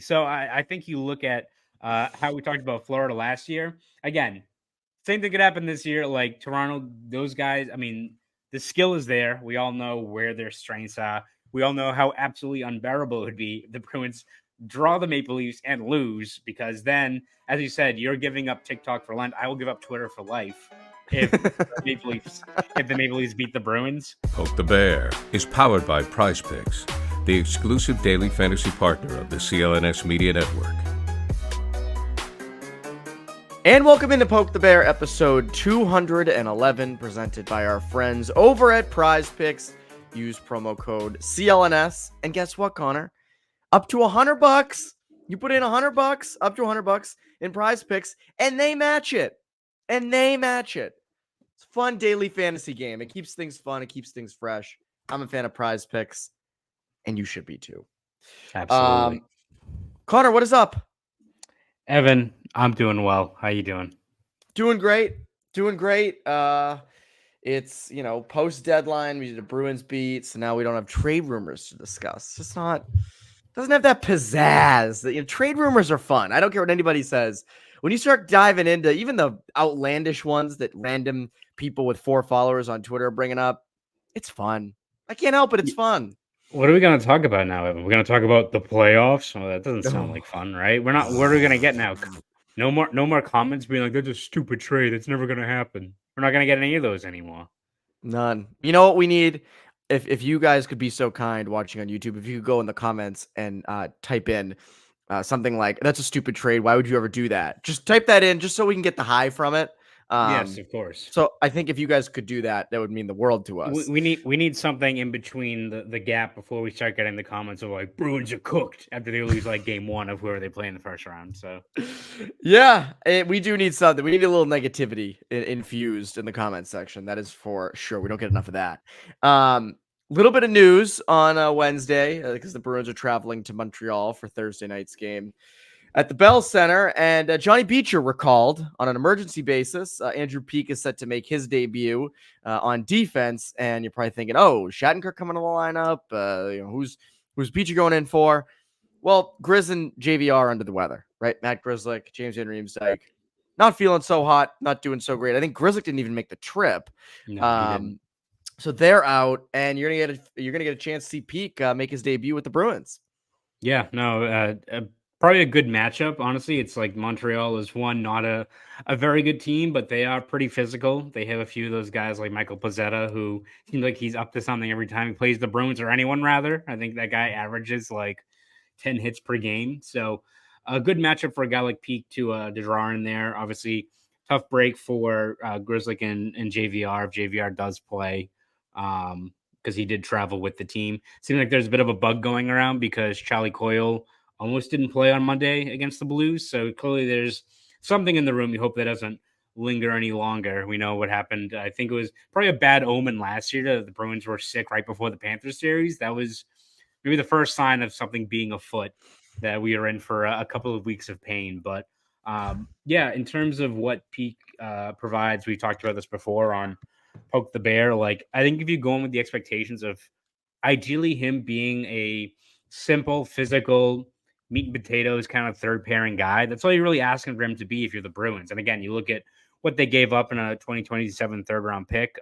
So I think you look at how we talked about Florida last year. Again, same thing could happen this year. Like Toronto, those guys, I mean, the skill is there. We all know where their strengths are. We all know how absolutely unbearable it would be if the Bruins draw the Maple Leafs and lose, because then, as you said, you're giving up TikTok for Lent. I will give up Twitter for life if the Maple Leafs beat the Bruins. Poke the Bear is powered by Prize Picks, the exclusive daily fantasy partner of the CLNS Media Network. And welcome into Poke the Bear, episode 211, presented by our friends over at Prize Picks. Use promo code CLNS, and guess what, Connor? Up to $100. You put in $100, up to $100 in Prize Picks, and they match it. It's a fun daily fantasy game. It keeps things fun. It keeps things fresh. I'm a fan of Prize Picks, and you should be too. Absolutely. Connor, what is up? Evan, I'm doing well. How you doing? Doing great. It's, post deadline. We did a Bruins beat, so now we don't have trade rumors to discuss. It's just doesn't have that pizzazz. Trade rumors are fun. I don't care what anybody says. When you start diving into even the outlandish ones that random people with 4 followers on Twitter are bringing up, it's fun. I can't help it. It's fun. What are we going to talk about now, Evan? We're going to talk about the playoffs. Well, that doesn't sound like fun, right? We're not. What are we going to get now? No more comments being like, "That's a stupid trade. It's never going to happen." We're not going to get any of those anymore. None. You know what we need? If you guys could be so kind watching on YouTube, if you could go in the comments and type in something like, "That's a stupid trade. Why would you ever do that?" Just type that in, just so we can get the high from it. Yes, of course. So I think if you guys could do that, that would mean the world to us. We need something in between the gap before we start getting the comments of like, Bruins are cooked after they lose like game 1 of whoever they play in the first round. So yeah, we do need something. We need a little negativity infused in the comment section. That is for sure. We don't get enough of that. Little bit of news on Wednesday because the Bruins are traveling to Montreal for Thursday night's game at the Bell Center, and Johnny Beecher recalled on an emergency basis. Andrew Peeke is set to make his debut on defense, and you're probably thinking, "Oh, Shattenkirk coming to the lineup? Who's Beecher going in for?" Well, Grizz and JVR are under the weather, right? Matt Grzelcyk, James Van Riemsdyk, not feeling so hot, not doing so great. I think Grzelcyk didn't even make the trip. No, he didn't. So they're out, and you're gonna get a chance to see Peeke make his debut with the Bruins. Yeah, no. Probably a good matchup, honestly. It's like Montreal is not a very good team, but they are pretty physical. They have a few of those guys like Michael Pezzetta, who seems like he's up to something every time he plays the Bruins, or anyone rather. I think that guy averages like 10 hits per game. So a good matchup for a guy like Peeke to draw in there. Obviously, tough break for Grzelcyk and JVR if JVR does play, because he did travel with the team. Seems like there's a bit of a bug going around because Charlie Coyle almost didn't play on Monday against the Blues. So clearly there's something in the room. We hope that doesn't linger any longer. We know what happened. I think it was probably a bad omen last year that the Bruins were sick right before the Panthers series. That was maybe the first sign of something being afoot, that we are in for a couple of weeks of pain. But in terms of what Peeke provides, we talked about this before on Poke the Bear. Like, I think if you go in with the expectations of ideally him being a simple, physical, meat and potatoes kind of third pairing guy, that's all you're really asking for him to be if you're the Bruins. And again, you look at what they gave up in a 2027 third round pick.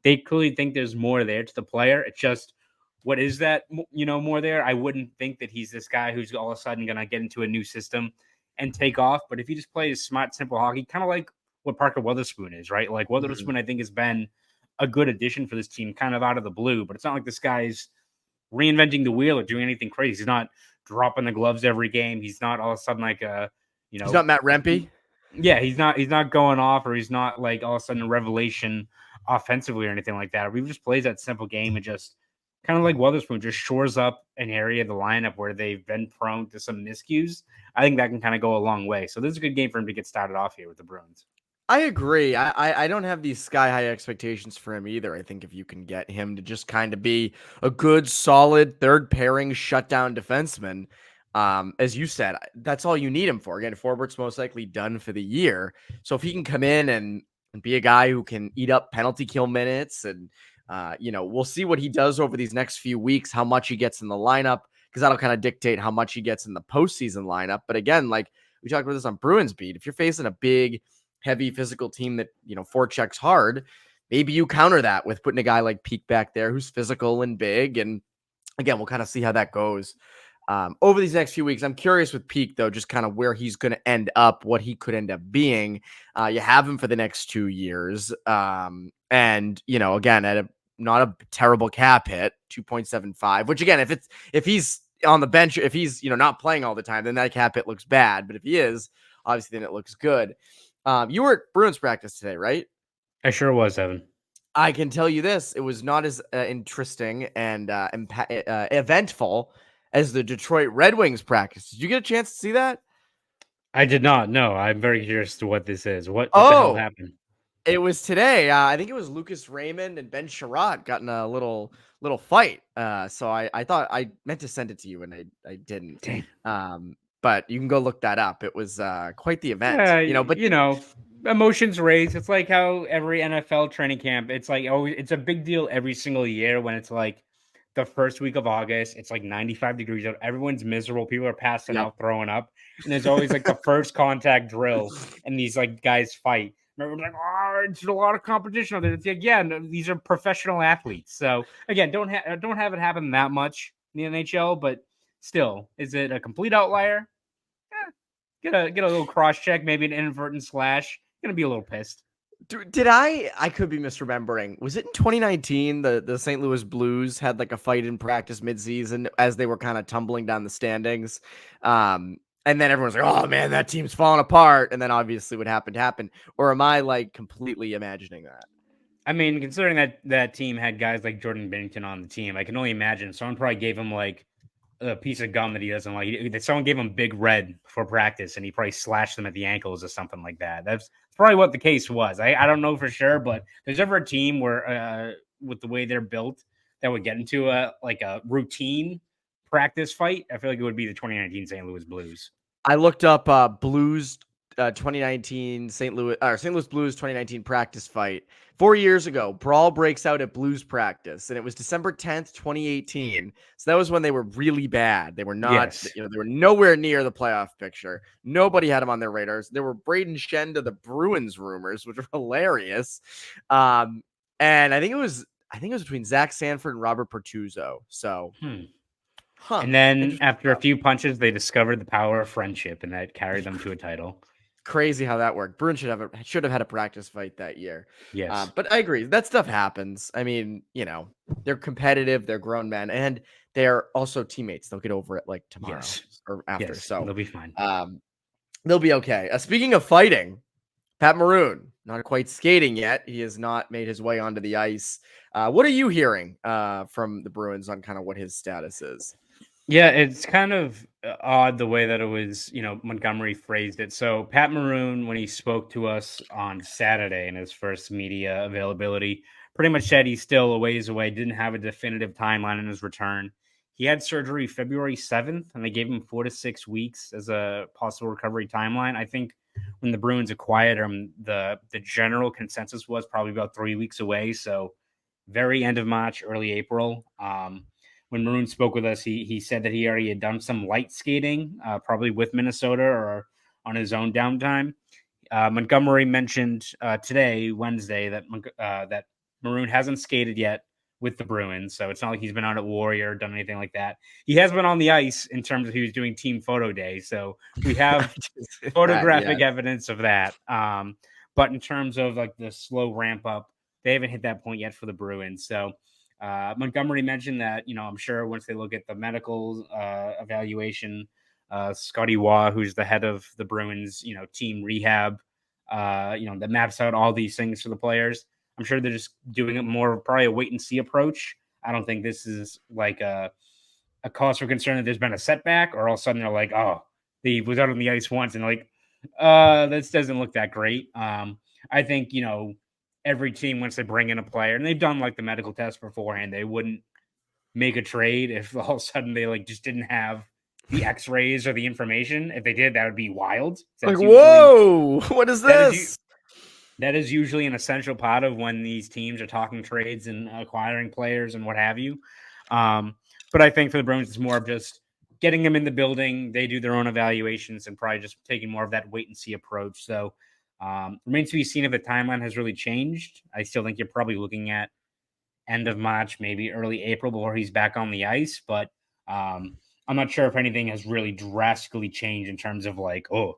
They clearly think there's more there to the player. It's just, what is that, more there? I wouldn't think that he's this guy who's all of a sudden going to get into a new system and take off. But if he just plays smart, simple hockey, kind of like what Parker Weatherspoon is, right? Like Weatherspoon, I think, has been a good addition for this team, kind of out of the blue. But it's not like this guy's reinventing the wheel or doing anything crazy. He's not dropping the gloves every game. He's not all of a sudden like he's not Matt Rempe. Yeah, he's not going off, or he's not like all of a sudden a revelation offensively or anything like that. He just plays that simple game and just kind of like Weatherspoon just shores up an area of the lineup where they've been prone to some miscues. I think that can kind of go a long way. So this is a good game for him to get started off here with the Bruins. I agree. I don't have these sky high expectations for him either. I think if you can get him to just kind of be a good, solid third pairing shutdown defenseman, as you said, that's all you need him for. Again, Forbert's most likely done for the year. So if he can come in and be a guy who can eat up penalty kill minutes, and we'll see what he does over these next few weeks, how much he gets in the lineup, because that'll kind of dictate how much he gets in the postseason lineup. But again, like we talked about this on Bruins Beat, if you're facing a big, heavy physical team that, forechecks hard, maybe you counter that with putting a guy like Peeke back there who's physical and big. And again, we'll kind of see how that goes over these next few weeks. I'm curious with Peeke, though, just kind of where he's going to end up, what he could end up being. You have him for the next 2 years. And, again, at not a terrible cap hit, 2.75, which again, if he's on the bench, if he's, not playing all the time, then that cap hit looks bad. But if he is, obviously, then it looks good. You were at Bruins practice today, right? I sure was, Evan. I can tell you this. It was not as interesting and eventful as the Detroit Red Wings practice. Did you get a chance to see that? I did not. No, I'm very curious to what this is. What the hell happened? It was today. I think it was Lucas Raymond and Ben Sherratt got in a little fight. So I thought I meant to send it to you and I didn't. Dang. But you can go look that up. It was quite the event. Emotions raised. It's like how every NFL training camp, it's like it's a big deal every single year when it's like the first week of August. It's like 95 degrees out. Everyone's miserable. People are passing out, throwing up. And there's always like the first contact drill and these like guys fight. And everyone's like, oh, it's a lot of competition out there. It's like, yeah, no, these are professional athletes. So again, don't have it happen that much in the NHL, but still, is it a complete outlier? Get a little cross check, maybe an inadvertent slash. Gonna be a little pissed. Did I could be misremembering. Was it in 2019 the St. Louis Blues had like a fight in practice midseason as they were kind of tumbling down the standings? And then everyone's like, oh man, that team's falling apart. And then obviously what happened. Or am I like completely imagining that? I mean, considering that team had guys like Jordan Binnington on the team, I can only imagine someone probably gave him like a piece of gum that he doesn't like. Someone gave him Big Red for practice and he probably slashed them at the ankles or something like that. That's probably what the case was. I don't know for sure, but there's ever a team where with the way they're built that would get into a routine practice fight, I feel like it would be the 2019 St. Louis Blues. I looked up Blues 2019 St. Louis Blues 2019 practice fight. 4 years ago, brawl breaks out at Blues practice, and it was December 10th, 2018. So that was when they were really bad. They were not, they were nowhere near the playoff picture. Nobody had them on their radars. There were Braden Shen to the Bruins rumors, which were hilarious. And I think it was between Zach Sanford and Robert Pertuzzo. So, and then after a few punches, they discovered the power of friendship, and that carried them to a title. Crazy how that worked. Bruins should have had a practice fight that year. Yes. But I agree. That stuff happens. I mean, they're competitive, they're grown men, and they're also teammates. They'll get over it like tomorrow or after. So they'll be fine. They'll be okay. Speaking of fighting, Pat Maroon, not quite skating yet. He has not made his way onto the ice. What are you hearing from the Bruins on kind of what his status is? Yeah, it's kind of odd the way that it was, Montgomery phrased it. So Pat Maroon, when he spoke to us on Saturday in his first media availability, pretty much said he's still a ways away, didn't have a definitive timeline in his return. He had surgery February 7th, and they gave him 4 to 6 weeks as a possible recovery timeline. I think when the Bruins acquired him, the general consensus was probably about 3 weeks away. So very end of March, early April. When Maroon spoke with us, he said that he already had done some light skating, probably with Minnesota or on his own downtime. Montgomery mentioned today, Wednesday, that Maroon hasn't skated yet with the Bruins, so it's not like he's been out at Warrior or done anything like that. He has been on the ice in terms of he was doing team photo day, so we have photographic evidence of that. But in terms of like the slow ramp up, they haven't hit that point yet for the Bruins. So Montgomery mentioned that, I'm sure once they look at the medical evaluation, Scotty Waugh, who's the head of the Bruins, team rehab, that maps out all these things for the players. I'm sure they're just doing it more probably a wait and see approach. I don't think this is like a cause for concern that there's been a setback, or all of a sudden they're like, oh, he was out on the ice once and like, this doesn't look that great. I think, every team, once they bring in a player, and they've done like the medical test beforehand, they wouldn't make a trade if all of a sudden they like just didn't have the x-rays or the information. If they did, that would be wild. Like, whoa, what is this? That is usually an essential part of when these teams are talking trades and acquiring players and what have you. But I think for the Bruins, it's more of just getting them in the building. They do their own evaluations and probably just taking more of that wait and see approach. So remains to be seen if the timeline has really changed. I still think you're probably looking at end of March, maybe early April before he's back on the ice. But I'm not sure if anything has really drastically changed in terms of like, oh,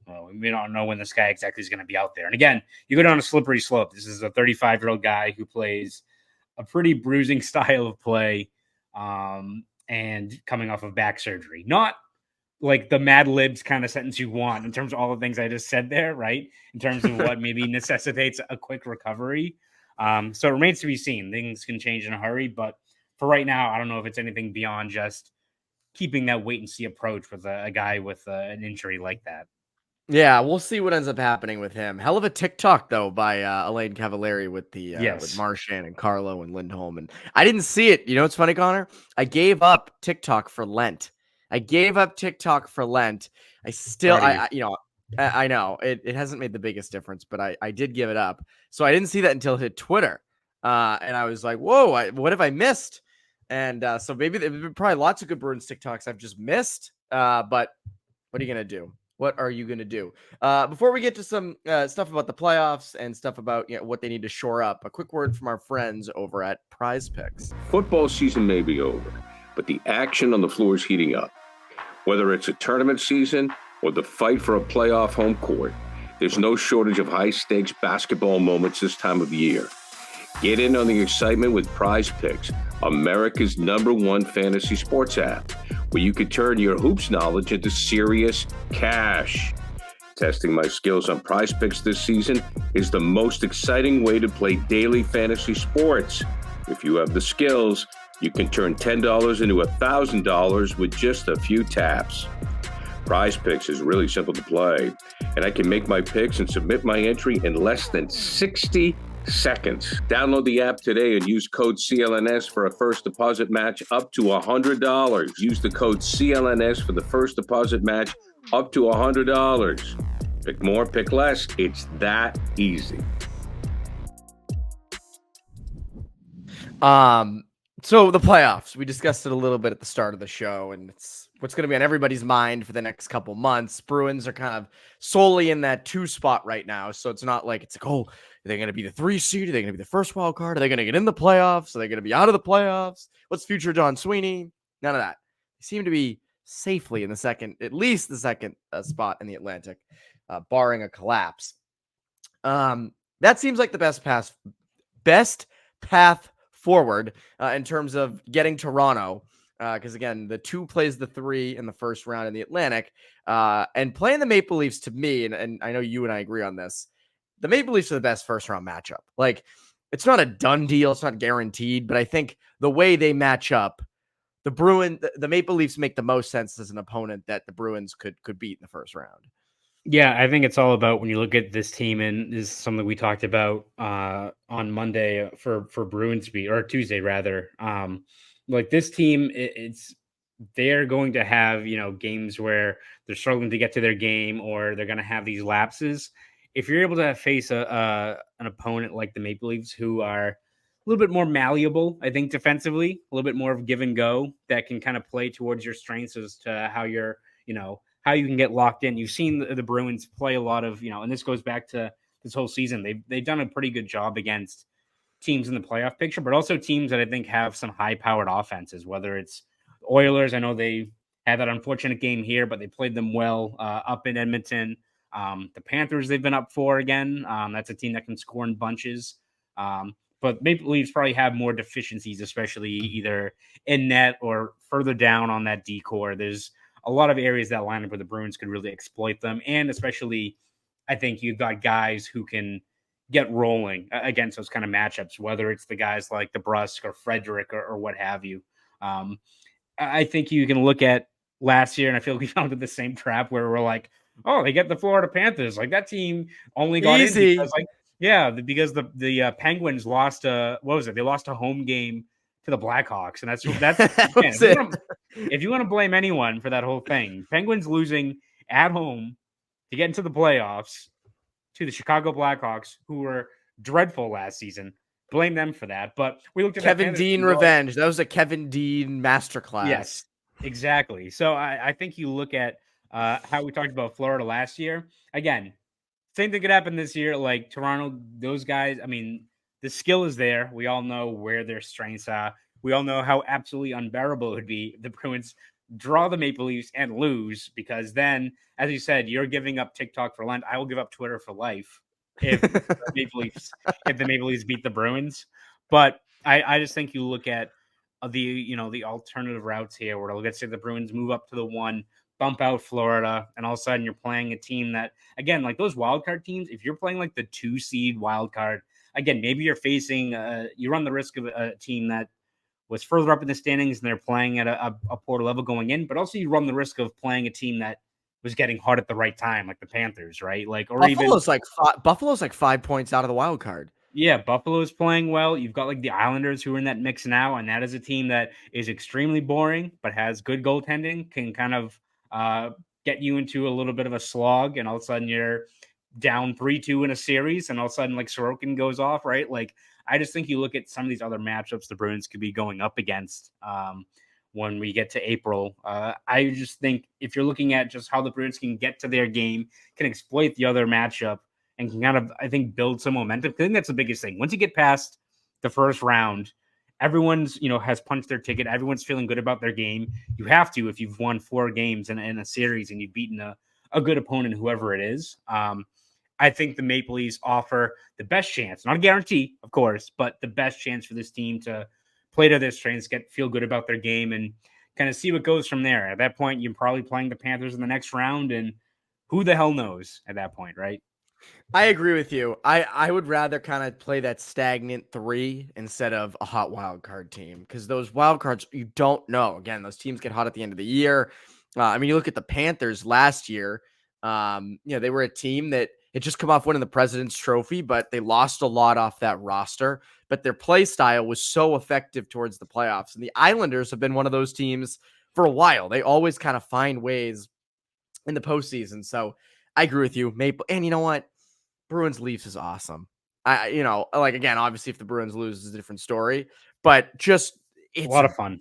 well, we don't know when this guy exactly is going to be out there. And again, you go down a slippery slope. This is a 35-year-old guy who plays a pretty bruising style of play and coming off of back surgery. Not like the Mad Libs kind of sentence you want in terms of all the things I just said there, right? In terms of what maybe necessitates a quick recovery. So it remains to be seen. Things can change in a hurry, but for right now, I don't know if it's anything beyond just keeping that wait and see approach with a guy with an injury like that. Yeah, we'll see what ends up happening with him. Hell of a TikTok though by Elaine Cavalieri with the with Yes. Marchand and Carlo and Lindholm, and I didn't see it. You know what's funny, Connor? I gave up TikTok for Lent. I still, I know it hasn't made the biggest difference, but I did give it up. So I didn't see that until it hit Twitter, and I was like, whoa, what have I missed? And so maybe there've been probably lots of good Bruins TikToks I've just missed. But what are you gonna do? What are you going to do? Before we get to some stuff about the playoffs and stuff about what they need to shore up, a quick word from our friends over at Prize Picks. Football season may be over, but the action on the floor is heating up. Whether it's a tournament season or the fight for a playoff home court, there's no shortage of high-stakes basketball moments this time of year. Get in on the excitement with Prize Picks, America's #1 fantasy sports app, where you can turn your hoops knowledge into serious cash. Testing my skills on Prize Picks this season is the most exciting way to play daily fantasy sports. If you have the skills, you can turn $10 into $1,000 with just a few taps. Prize Picks is really simple to play, and I can make my picks and submit my entry in less than 60 seconds. Download the app today and use code CLNS for a first deposit match up to $100. Use the code CLNS for the first deposit match up to $100. Pick more, pick less. It's that easy. So the playoffs, we discussed it a little bit at the start of the show, and it's what's going to be on everybody's mind for the next couple months. Bruins are kind of solely in that 2 spot right now. So it's not like it's like, oh, are they going to be the 3 seed? Are they going to be the first wild card? Are they going to get in the playoffs? Are they going to be out of the playoffs? What's future Don Sweeney? None of that. They seem to be safely in the second, at least the second spot in the Atlantic, barring a collapse. That seems like the best path forward in terms of getting Toronto. Because again, the 2 plays the 3 in the first round in the Atlantic, and playing the Maple Leafs to me, and I know you and I agree on this, the Maple Leafs are the best first round matchup. Like, it's not a done deal, it's not guaranteed, but I think the way they match up, the Maple Leafs make the most sense as an opponent that the Bruins could beat in the first round. Yeah, I think it's all about when you look at this team, and this is something we talked about on Monday for Bruins beat, or Tuesday rather. Like this team, they're going to have games where they're struggling to get to their game, or they're going to have these lapses. If you're able to face an opponent like the Maple Leafs, who are a little bit more malleable, I think defensively, a little bit more of give and go, that can kind of play towards your strengths as to how you're how you can get locked in. You've seen the Bruins play a lot of, and this goes back to this whole season. They've done a pretty good job against teams in the playoff picture, but also teams that I think have some high-powered offenses, whether it's Oilers. I know they had that unfortunate game here, but they played them well up in Edmonton. The Panthers they've been up for again. That's a team that can score in bunches. But Maple Leafs probably have more deficiencies, especially either in net or further down on that D-core. There's a lot of areas that line up where the Bruins could really exploit them. And especially, I think you've got guys who can get rolling against those kind of matchups, whether it's the guys like the Brusque or Frederick or what have you. I think you can look at last year, and I feel like we found in the same trap where we're like, oh, they get the Florida Panthers. Like that team only got easy in because the Penguins lost They lost a home game to the Blackhawks, and that's man, if you want to blame anyone for that whole thing, Penguins losing at home to get into the playoffs to the Chicago Blackhawks, who were dreadful last season. Blame them for that. But we looked at Kevin Dean revenge. That was a Kevin Dean masterclass. Yes. Exactly. So I think you look at how we talked about Florida last year. Again, same thing could happen this year. Like Toronto, those guys, I mean, the skill is there. We all know where their strengths are. We all know how absolutely unbearable it would be if the Bruins draw the Maple Leafs and lose, because then, as you said, you're giving up TikTok for Lent. I will give up Twitter for life if the Maple Leafs beat the Bruins. But I just think you look at the alternative routes here, where let's say the Bruins move up to the 1, bump out Florida, and all of a sudden you're playing a team that, again, like those wild card teams, if you're playing like the 2 seed wild card, again, maybe you're facing you run the risk of a team that was further up in the standings and they're playing at a poor level going in, but also you run the risk of playing a team that was getting hot at the right time, like the Panthers, right? Like, or Buffalo's like 5 points out of the wild card. yeah, Buffalo's playing well. You've got like the Islanders who are in that mix now, and that is a team that is extremely boring but has good goaltending, can kind of uh, get you into a little bit of a slog, and all of a sudden you're down 3-2 in a series, and all of a sudden like Sorokin goes off, right? Like, I just think you look at some of these other matchups the Bruins could be going up against when we get to April. I just think if you're looking at just how the Bruins can get to their game, can exploit the other matchup, and can kind of, I think, build some momentum. I think that's the biggest thing. Once you get past the first round, everyone's, has punched their ticket. Everyone's feeling good about their game. You have to, if you've won 4 games in a series and you've beaten a good opponent, whoever it is. I think the Maple Leafs offer the best chance, not a guarantee, of course, but the best chance for this team to play to their strengths, feel good about their game, and kind of see what goes from there. At that point, you're probably playing the Panthers in the next round, and who the hell knows at that point, right? I agree with you. I would rather kind of play that stagnant 3 instead of a hot wild card team, because those wild cards, you don't know. Again, those teams get hot at the end of the year. I mean, you look at the Panthers last year. They were a team that had just come off winning the President's Trophy, but they lost a lot off that roster. But their play style was so effective towards the playoffs. And the Islanders have been one of those teams for a while. They always kind of find ways in the postseason. So I agree with you, Maple. And you know what? Bruins Leafs is awesome. Again, obviously if the Bruins lose is a different story, but just It's a lot of fun.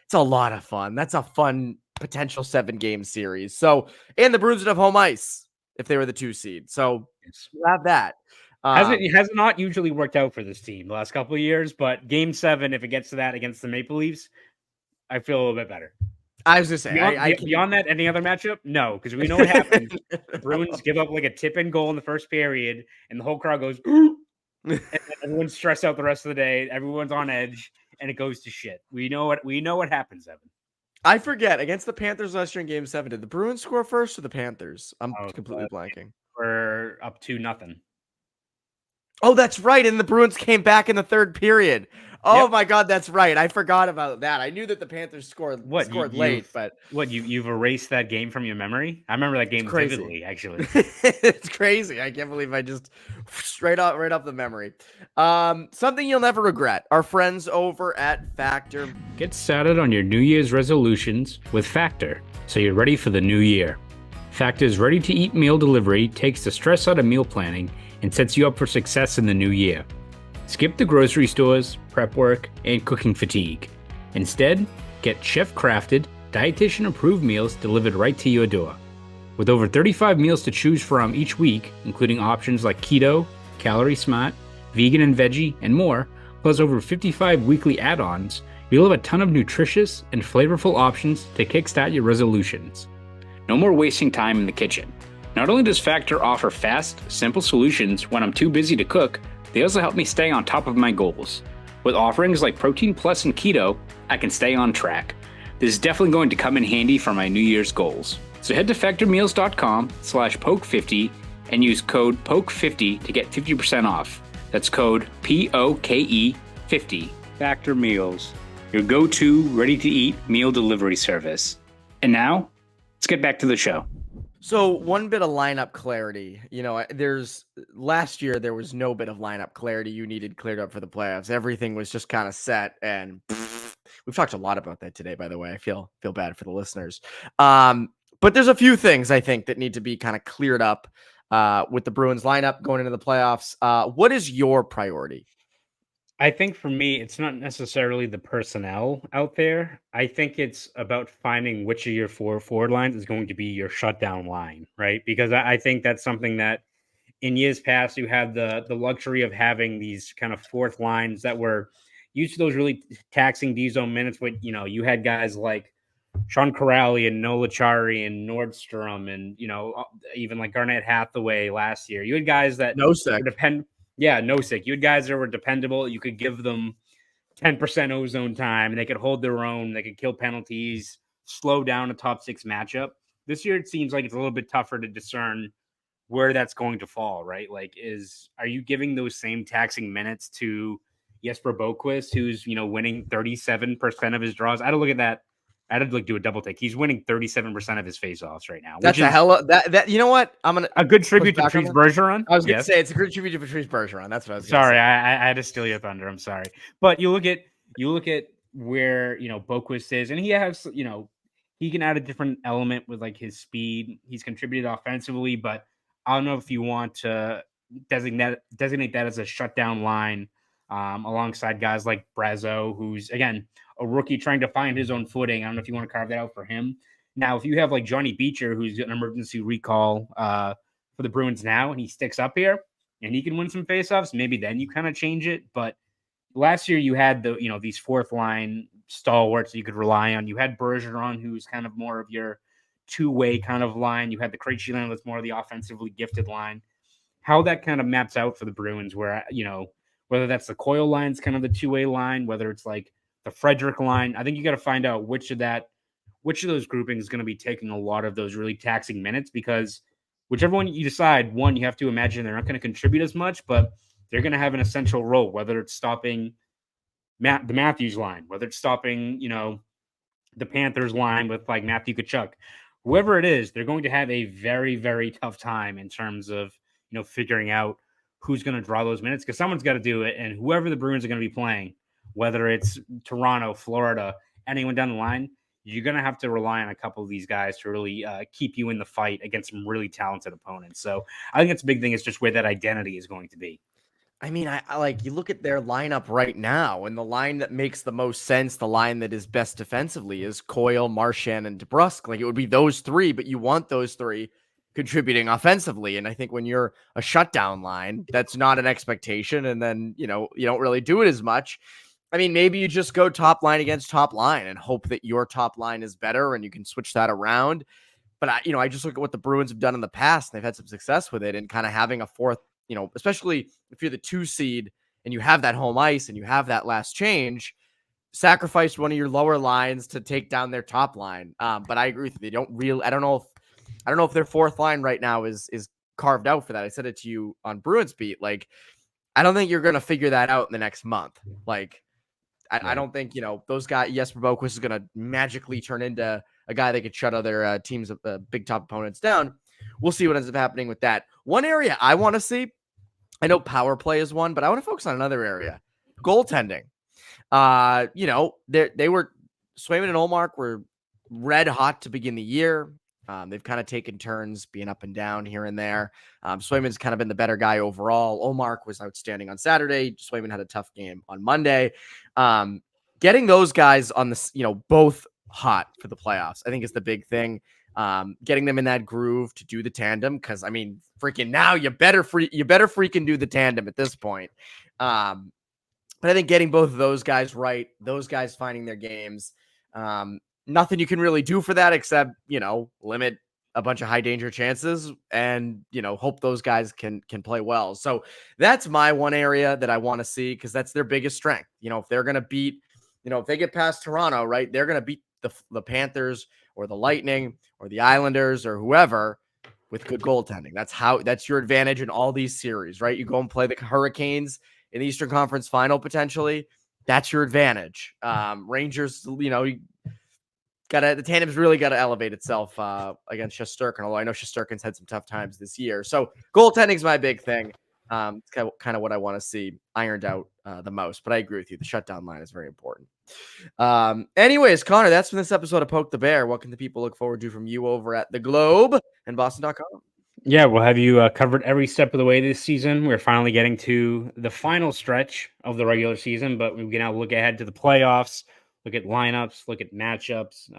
It's a lot of fun. That's a fun potential 7-game series. So, and the Bruins would have home ice if they were the 2 seed. So you have that. It has not usually worked out for this team the last couple of years, but game 7, if it gets to that against the Maple Leafs, I feel a little bit better. I was just saying, beyond that, any other matchup? No, because we know what happens. The Bruins give up like a tip-in goal in the first period, and the whole crowd goes, and everyone's stressed out the rest of the day. Everyone's on edge, and it goes to shit. We know what happens, Evan. I forget, against the Panthers last year in Game 7, did the Bruins score first or the Panthers? I'm completely blanking. We're up 2-0. Oh, that's right. And the Bruins came back in the third period. Oh, my God, that's right. I forgot about that. I knew that the Panthers scored late, but you've erased that game from your memory? I remember that game vividly, actually. It's crazy. I can't believe I just right off the memory. Something you'll never regret. Our friends over at Factor. Get started on your New Year's resolutions with Factor, so you're ready for the new year. Factor's ready-to-eat meal delivery takes the stress out of meal planning and sets you up for success in the new year. Skip the grocery stores, prep work, and cooking fatigue. Instead, get chef-crafted, dietitian-approved meals delivered right to your door. With over 35 meals to choose from each week, including options like keto, calorie smart, vegan and veggie, and more, plus over 55 weekly add-ons, you'll have a ton of nutritious and flavorful options to kickstart your resolutions. No more wasting time in the kitchen. Not only does Factor offer fast, simple solutions when I'm too busy to cook, they also help me stay on top of my goals. With offerings like Protein Plus and Keto, I can stay on track. This is definitely going to come in handy for my New Year's goals. So head to factormeals.com/poke50 and use code POKE50 to get 50% off. That's code POKE50. Factor Meals, your go-to ready-to-eat meal delivery service. And now, let's get back to the show. So one bit of lineup clarity, last year there was no bit of lineup clarity you needed cleared up for the playoffs. Everything was just kind of set, and we've talked a lot about that today, by the way. I feel bad for the listeners. But there's a few things I think that need to be kind of cleared up with the Bruins lineup going into the playoffs. What is your priority? I think for me, it's not necessarily the personnel out there. I think it's about finding which of your four forward lines is going to be your shutdown line, right? Because I think that's something that in years past you had the luxury of having these kind of fourth lines that were used to those really taxing D zone minutes. But you had guys like Sean Corrali and Nola Chari and Nordstrom and even like Garnett Hathaway last year. You had guys that No sick. were yeah, no sick. You had guys that were dependable. You could give them 10% ozone time and they could hold their own. They could kill penalties, slow down a top six matchup. This year, it seems like it's a little bit tougher to discern where that's going to fall, right? Like, are you giving those same taxing minutes to Jesper Boquist, who's winning 37% of his draws? I had to look at that. I had to do a double take. He's winning 37% of his faceoffs right now, That's which a is hell of that. You know what? I'm gonna a good tribute to push back on Patrice that. Bergeron. I was going to say it's a good tribute to Patrice Bergeron. That's what I was going to Sorry, say. I had to steal your thunder. I'm sorry, but you look at where Boquist is, and he has he can add a different element with like his speed. He's contributed offensively, but I don't know if you want to designate that as a shutdown line alongside guys like Brazo, who's again a rookie trying to find his own footing. I don't know if you want to carve that out for him. Now, if you have like Johnny Beecher, who's an emergency recall for the Bruins now, and he sticks up here and he can win some faceoffs, maybe then you kind of change it. But last year you had these fourth line stalwarts you could rely on. You had Bergeron, who's kind of more of your two-way kind of line. You had the Krejci line that's more of the offensively gifted line. How that kind of maps out for the Bruins, where whether that's the Coyle line's kind of the two-way line, whether it's like the Frederick line, I think you got to find out which of those groupings is going to be taking a lot of those really taxing minutes, because whichever one you decide, one, you have to imagine they're not going to contribute as much, but they're going to have an essential role, whether it's stopping the Matthews line, whether it's stopping, the Panthers line with like Matthew Tkachuk. Whoever it is, they're going to have a very, very tough time in terms of, figuring out who's going to draw those minutes, because someone's got to do it. And whoever the Bruins are going to be playing, whether it's Toronto, Florida, anyone down the line, you're going to have to rely on a couple of these guys to really keep you in the fight against some really talented opponents. So I think that's a big thing, is just where that identity is going to be. I mean, I like, you look at their lineup right now, and the line that makes the most sense, the line that is best defensively, is Coyle, Marchand, and DeBrusk. Like, it would be those three, but you want those three contributing offensively. And I think when you're a shutdown line, that's not an expectation. And then, you don't really do it as much. I mean, maybe you just go top line against top line and hope that your top line is better and you can switch that around. But I just look at what the Bruins have done in the past, and they've had some success with it, and kind of having a fourth, especially if you're the 2 seed and you have that home ice and you have that last change, sacrifice one of your lower lines to take down their top line. But I agree with you. They don't really, I don't know if their fourth line right now is carved out for that. I said it to you on Bruins Beat. Like, I don't think you're going to figure that out in the next month. Like, I don't think, those guys, Jesper Boquist is going to magically turn into a guy that could shut other teams, big top opponents down. We'll see what ends up happening with that. One area I want to see, I know power play is one, but I want to focus on another area, goaltending. They were, Swayman and Ullmark were red hot to begin the year. They've kind of taken turns being up and down here and there. Swayman's kind of been the better guy overall. Ullmark was outstanding on Saturday. Swayman had a tough game on Monday. Getting those guys on this, both hot for the playoffs, I think is the big thing. Getting them in that groove to do the tandem, because I mean, freaking now you better freaking do the tandem at this point. But I think getting both of those guys right, those guys finding their games, nothing you can really do for that except, limit a bunch of high danger chances and, hope those guys can play well. So that's my one area that I want to see, because that's their biggest strength. If they're going to beat, if they get past Toronto, right, they're going to beat the Panthers or the Lightning or the Islanders or whoever with good goaltending. That's your advantage in all these series, right? You go and play the Hurricanes in the Eastern Conference Final potentially. That's your advantage. Rangers, the tandem's really got to elevate itself against Shesterkin, although I know Shesterkin's had some tough times this year. So goaltending's my big thing. It's kind of what I want to see ironed out the most. But I agree with you. The shutdown line is very important. Anyways, Connor, that's been this episode of Poke the Bear. What can the people look forward to from you over at the Globe and Boston.com? Yeah, we'll have you covered every step of the way this season. We're finally getting to the final stretch of the regular season, but we can now look ahead to the playoffs, look at lineups, look at matchups,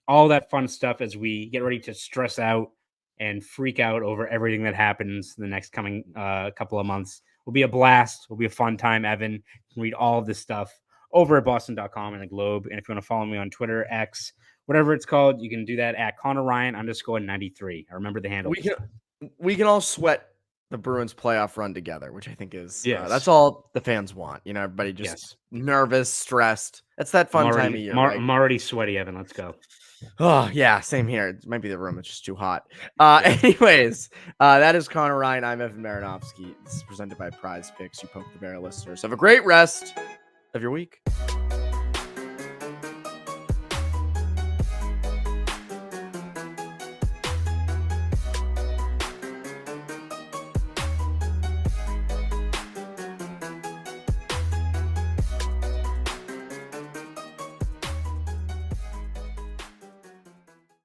all that fun stuff as we get ready to stress out and freak out over everything that happens the next coming couple of months. Will be a blast. Will be a fun time, Evan. You can read all of this stuff over at boston.com and the Globe. And if you want to follow me on Twitter, X, whatever it's called, you can do that at Conor Ryan _93. I remember the handle. We can all sweat the Bruins playoff run together, which I think is that's Yes. all the fans want. You know, everybody just nervous, stressed. That's that fun time of year. Right? I'm already sweaty, Evan. Let's go. Oh yeah, same here. It might be the room; it's just too hot. Anyways, that is Conor Ryan. I'm Evan Marinofsky. This is presented by Prize Picks. You poke the bear listeners. Have a great rest of your week.